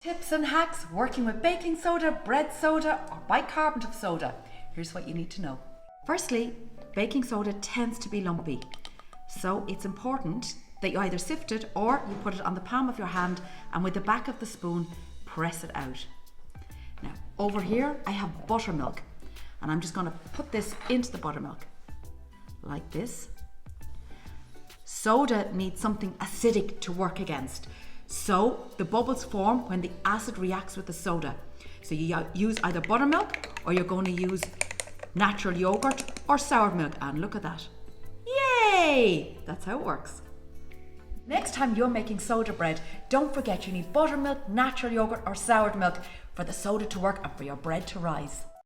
Tips and hacks working with baking soda, bread soda or bicarbonate of soda. Here's what you need to know. Firstly, baking soda tends to be lumpy. So it's important that you either sift it or you put it on the palm of your hand and with the back of the spoon, press it out. Now over here I have buttermilk and I'm just going to put this into the buttermilk like this. Soda needs something acidic to work against. So the bubbles form when the acid reacts with the soda. So you use either buttermilk or you're going to use natural yogurt or sour milk, and look at that. Yay! That's how it works. Next time you're making soda bread, don't forget you need buttermilk, natural yogurt or soured milk for the soda to work and for your bread to rise.